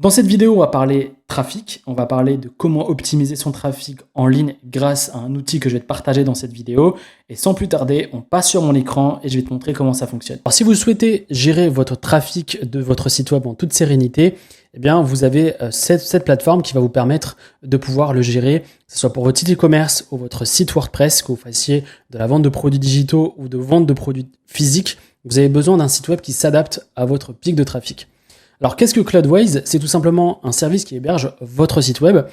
Dans cette vidéo, on va parler trafic, on va parler de comment optimiser son trafic en ligne grâce à un outil que je vais te partager dans cette vidéo. Et sans plus tarder, on passe sur mon écran et je vais te montrer comment ça fonctionne. Alors si vous souhaitez gérer votre trafic de votre site web en toute sérénité, eh bien vous avez cette plateforme qui va vous permettre de pouvoir le gérer, que ce soit pour votre site e-commerce ou votre site WordPress, que vous fassiez de la vente de produits digitaux ou de vente de produits physiques. Vous avez besoin d'un site web qui s'adapte à votre pic de trafic. Alors, qu'est-ce que Cloudways? C'est tout simplement un service qui héberge votre site web.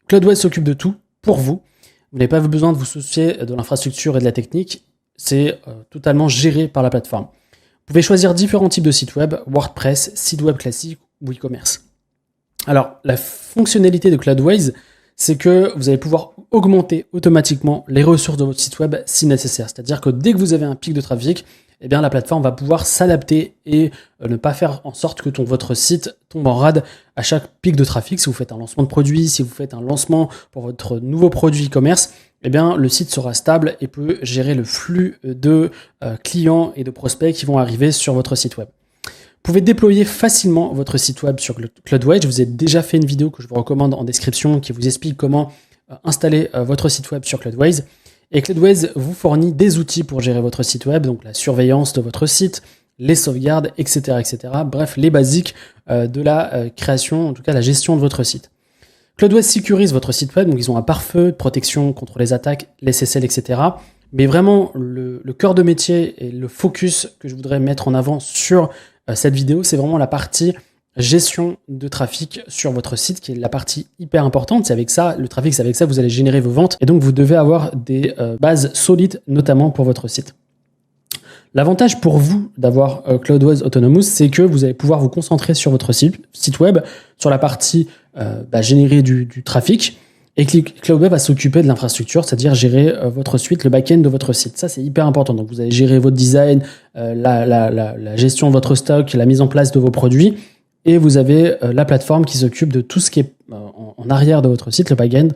Cloudways s'occupe de tout pour vous. Vous n'avez pas besoin de vous soucier de l'infrastructure et de la technique. C'est totalement géré par la plateforme. Vous pouvez choisir différents types de sites web, WordPress, site web classique ou e-commerce. Alors, la fonctionnalité de Cloudways, c'est que vous allez pouvoir augmenter automatiquement les ressources de votre site web si nécessaire. C'est-à-dire que dès que vous avez un pic de trafic, eh bien, la plateforme va pouvoir s'adapter et ne pas faire en sorte que votre site tombe en rade à chaque pic de trafic. Si vous faites un lancement de produit, si vous faites un lancement pour votre nouveau produit e-commerce, eh bien, le site sera stable et peut gérer le flux de clients et de prospects qui vont arriver sur votre site web. Vous pouvez déployer facilement votre site web sur Cloudways. Je vous ai déjà fait une vidéo que je vous recommande en description qui vous explique comment installer votre site web sur Cloudways. Et Cloudways vous fournit des outils pour gérer votre site web, donc la surveillance de votre site, les sauvegardes, etc. etc. Bref, les basiques de la création, en tout cas la gestion de votre site. Cloudways sécurise votre site web, donc ils ont un pare-feu de protection contre les attaques, les SSL, etc. Mais vraiment, le cœur de métier et le focus que je voudrais mettre en avant sur cette vidéo, c'est vraiment la partie gestion de trafic sur votre site, qui est la partie hyper importante. C'est avec ça, le trafic, c'est avec ça que vous allez générer vos ventes. Et donc, vous devez avoir des bases solides, notamment pour votre site. L'avantage pour vous d'avoir Cloudways Autonomous, c'est que vous allez pouvoir vous concentrer sur votre site web, sur la partie générer du trafic. Et Cloudways va s'occuper de l'infrastructure, c'est-à-dire gérer votre suite, le back-end de votre site. Ça, c'est hyper important. Donc, vous allez gérer votre design, la gestion de votre stock, la mise en place de vos produits. Et vous avez la plateforme qui s'occupe de tout ce qui est en arrière de votre site, le back-end,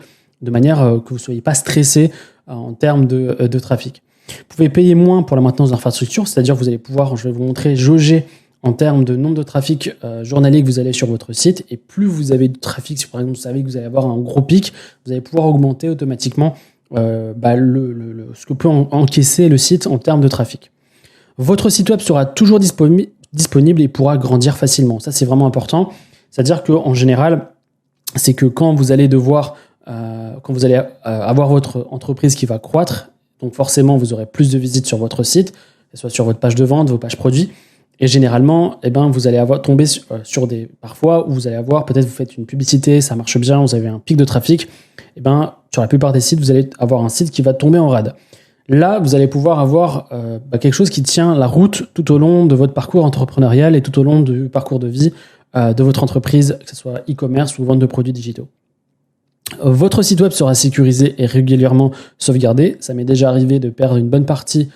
de manière que vous ne soyez pas stressé en termes de trafic. Vous pouvez payer moins pour la maintenance de l'infrastructure, c'est-à-dire que vous allez pouvoir, je vais vous montrer, jauger en termes de nombre de trafic journalier que vous avez sur votre site. Et plus vous avez de trafic, si par exemple vous savez que vous allez avoir un gros pic, vous allez pouvoir augmenter automatiquement ce que peut encaisser le site en termes de trafic. Votre site web sera toujours disponible et pourra grandir facilement. Ça, c'est vraiment important. C'est-à-dire qu'en général, c'est que quand vous allez quand vous allez avoir votre entreprise qui va croître, donc forcément, vous aurez plus de visites sur votre site, que ce soit sur votre page de vente, vos pages produits. Et généralement, vous allez tomber sur des parfois où vous allez avoir, peut-être vous faites une publicité, ça marche bien, vous avez un pic de trafic. Sur la plupart des sites, vous allez avoir un site qui va tomber en rade. Là, vous allez pouvoir avoir quelque chose qui tient la route tout au long de votre parcours entrepreneurial et tout au long du parcours de vie de votre entreprise, que ce soit e-commerce ou vente de produits digitaux. Votre site web sera sécurisé et régulièrement sauvegardé. Ça m'est déjà arrivé de perdre une bonne partie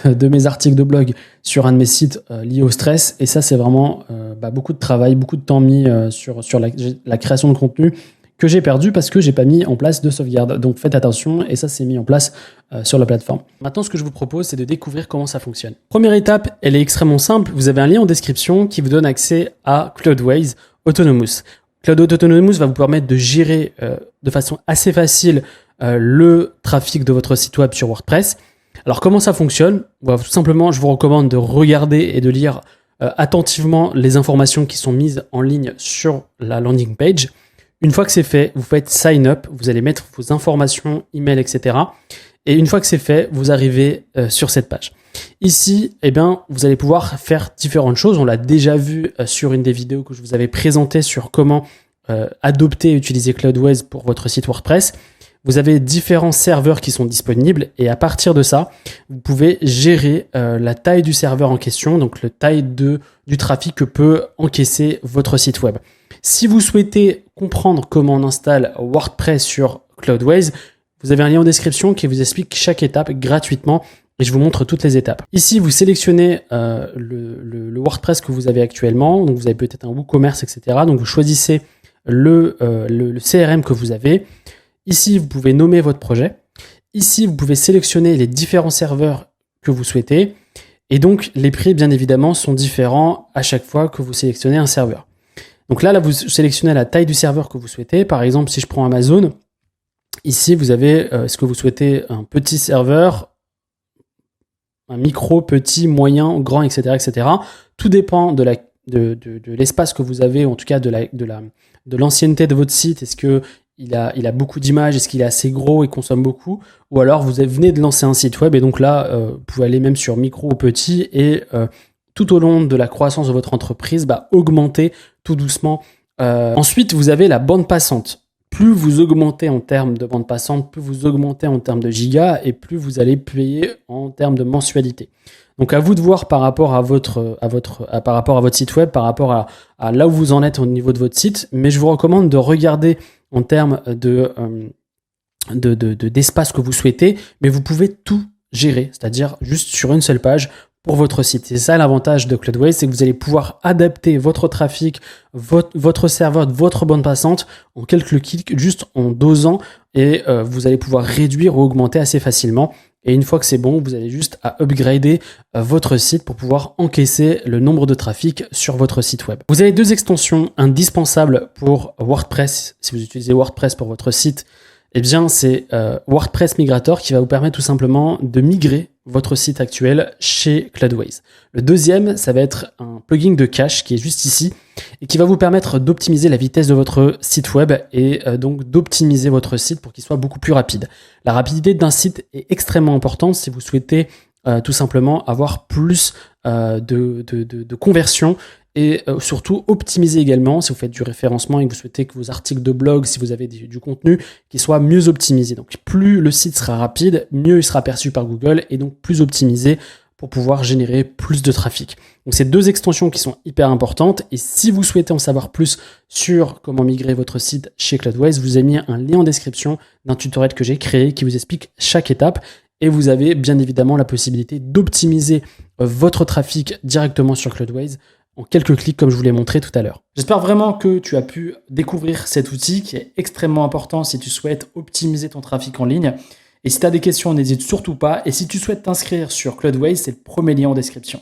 de mes articles de blog sur un de mes sites liés au stress. Et ça, c'est vraiment beaucoup de travail, beaucoup de temps mis sur la création de contenu que j'ai perdu parce que j'ai pas mis en place de sauvegarde. Donc faites attention et ça c'est mis en place sur la plateforme. Maintenant, ce que je vous propose, c'est de découvrir comment ça fonctionne. Première étape, elle est extrêmement simple. Vous avez un lien en description qui vous donne accès à Cloudways Autonomous. Cloudways Autonomous va vous permettre de gérer de façon assez facile le trafic de votre site web sur WordPress. Alors comment ça fonctionne? Tout simplement, je vous recommande de regarder et de lire attentivement les informations qui sont mises en ligne sur la landing page. Une fois que c'est fait, vous faites sign up, vous allez mettre vos informations, email, etc. Et une fois que c'est fait, vous arrivez sur cette page. Ici, vous allez pouvoir faire différentes choses. On l'a déjà vu sur une des vidéos que je vous avais présentées sur comment adopter et utiliser Cloudways pour votre site WordPress. Vous avez différents serveurs qui sont disponibles et à partir de ça, vous pouvez gérer la taille du serveur en question, donc la taille du trafic que peut encaisser votre site web. Si vous souhaitez comprendre comment on installe WordPress sur Cloudways, vous avez un lien en description qui vous explique chaque étape gratuitement et je vous montre toutes les étapes. Ici, vous sélectionnez le WordPress que vous avez actuellement, donc vous avez peut-être un WooCommerce, etc. Donc vous choisissez le CRM que vous avez. Ici, vous pouvez nommer votre projet. Ici, vous pouvez sélectionner les différents serveurs que vous souhaitez. Et donc, les prix, bien évidemment, sont différents à chaque fois que vous sélectionnez un serveur. Donc là, vous sélectionnez la taille du serveur que vous souhaitez. Par exemple, si je prends Amazon, ici, vous avez ce que vous souhaitez, un petit serveur, un micro, petit, moyen, grand, etc., etc. Tout dépend de l'espace que vous avez, ou en tout cas de l'ancienneté de votre site. Est-ce que il a beaucoup d'images, est-ce qu'il est assez gros et consomme beaucoup, ou alors vous venez de lancer un site web et donc là, vous pouvez aller même sur micro ou petit et tout au long de la croissance de votre entreprise, augmenter tout doucement. Ensuite, vous avez la bande passante. Plus vous augmentez en termes de bande passante, plus vous augmentez en termes de gigas et plus vous allez payer en termes de mensualité. Donc à vous de voir par rapport à votre site web, par rapport à là où vous en êtes au niveau de votre site, mais je vous recommande de regarder en termes d'espace que vous souhaitez, mais vous pouvez tout gérer, c'est-à-dire juste sur une seule page pour votre site. C'est ça l'avantage de Cloudways, c'est que vous allez pouvoir adapter votre trafic, votre serveur, votre bande passante en quelques clics, juste en dosant, et vous allez pouvoir réduire ou augmenter assez facilement. Et une fois que c'est bon, vous allez juste à upgrader votre site pour pouvoir encaisser le nombre de trafic sur votre site web. Vous avez 2 extensions indispensables pour WordPress. Si vous utilisez WordPress pour votre site, eh bien c'est WordPress Migrator qui va vous permettre tout simplement de migrer votre site actuel chez Cloudways. Le deuxième, ça va être un plugin de cache qui est juste ici et qui va vous permettre d'optimiser la vitesse de votre site web et donc d'optimiser votre site pour qu'il soit beaucoup plus rapide. La rapidité d'un site est extrêmement importante si vous souhaitez tout simplement avoir plus de conversion et surtout optimiser également si vous faites du référencement et que vous souhaitez que vos articles de blog, si vous avez du contenu, qui soit mieux optimisé. Donc plus le site sera rapide, mieux il sera perçu par Google et donc plus optimisé pour pouvoir générer plus de trafic. Donc c'est 2 extensions qui sont hyper importantes et si vous souhaitez en savoir plus sur comment migrer votre site chez Cloudways, je vous ai mis un lien en description d'un tutoriel que j'ai créé qui vous explique chaque étape. Et vous avez bien évidemment la possibilité d'optimiser votre trafic directement sur Cloudways en quelques clics comme je vous l'ai montré tout à l'heure. J'espère vraiment que tu as pu découvrir cet outil qui est extrêmement important si tu souhaites optimiser ton trafic en ligne. Et si tu as des questions, n'hésite surtout pas. Et si tu souhaites t'inscrire sur Cloudways, c'est le premier lien en description.